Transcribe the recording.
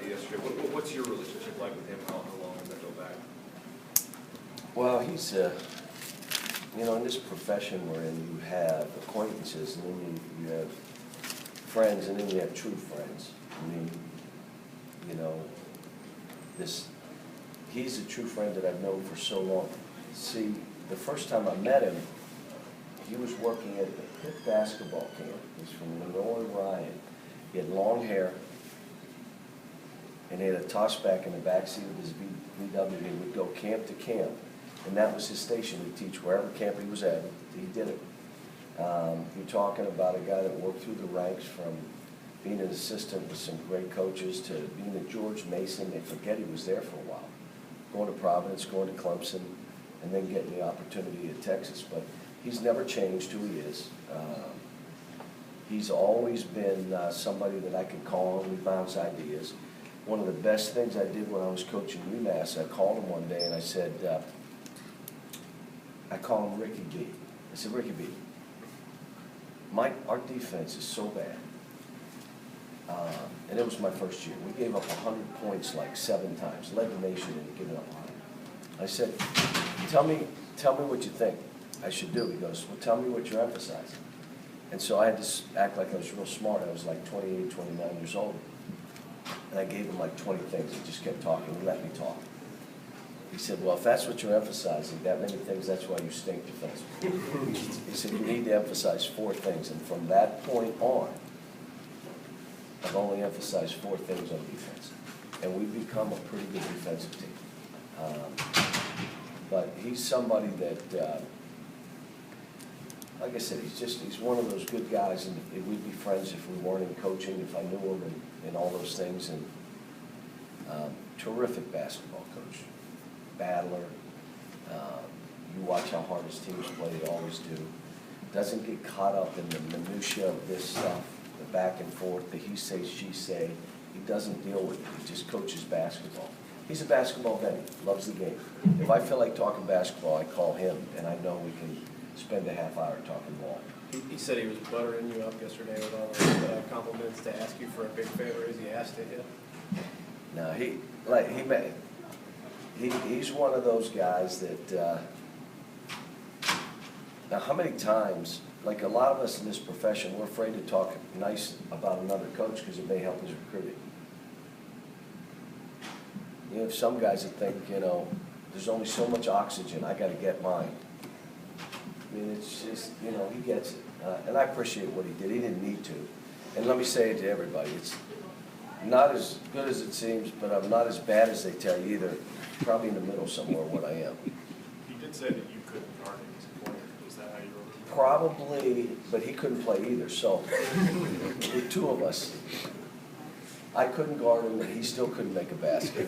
yesterday. What's your relationship like with him? How long does that go back? Well, he's, you know, in this profession we're in, you have acquaintances, and then you have friends, and then you have true friends. I mean, you know, he's a true friend that I've known for so long. See, the first time I met him, he was working at the Pitt basketball camp. He's from Lenore, Ryan. He had long hair, and he had a tossback in the backseat of his VW. He would go camp to camp, and that was his station. He'd teach wherever camp he was at. He did it. You're talking about a guy that worked through the ranks from being an assistant with some great coaches to being at George Mason. They forget he was there for a while. Going to Providence, going to Clemson, and then getting the opportunity at Texas. But he's never changed who he is. He's always been somebody that I could call and we bounce ideas. One of the best things I did when I was coaching UMass, I called him one day and I said, I call him Ricky B. I said, Ricky B, our defense is so bad. And it was my first year. We gave up 100 points like 7 times, led the nation in giving up 100. I said, tell me what you think I should do. He goes, well, tell me what you're emphasizing. And so I had to act like I was real smart. I was like 28, 29 years old. And I gave him like 20 things. He just kept talking. He let me talk. He said, well, if that's what you're emphasizing, that many things, that's why you stink defensively. He said, you need to emphasize 4 things. And from that point on, I've only emphasized 4 things on defense. And we've become a pretty good defensive team. But he's somebody that, like I said, he's one of those good guys, and we'd be friends if we weren't in coaching, if I knew him and all those things. And terrific basketball coach, battler. You watch how hard his teams play, they always do. Doesn't get caught up in the minutia of this stuff, the back and forth, the he say, she say. He doesn't deal with it. He just coaches basketball. He's a basketball veteran, loves the game. If I feel like talking basketball, I call him, and I know we can spend a half hour talking ball. He said he was buttering you up yesterday with all those compliments to ask you for a big favor as he asked it. No, he's one of those guys that. Now, how many times, like a lot of us in this profession, we're afraid to talk nice about another coach because it may help his recruiting. You have some guys that think, you know, there's only so much oxygen, I got to get mine. I mean, it's just, you know, he gets it. And I appreciate what he did. He didn't need to. And let me say it to everybody, it's not as good as it seems, but I'm not as bad as they tell you either. Probably in the middle somewhere what I am. He did say that you couldn't guard him as a player. Is that how you wrote it? Probably, but he couldn't play either. So, the 2 of us, I couldn't guard him, and he still couldn't make a basket.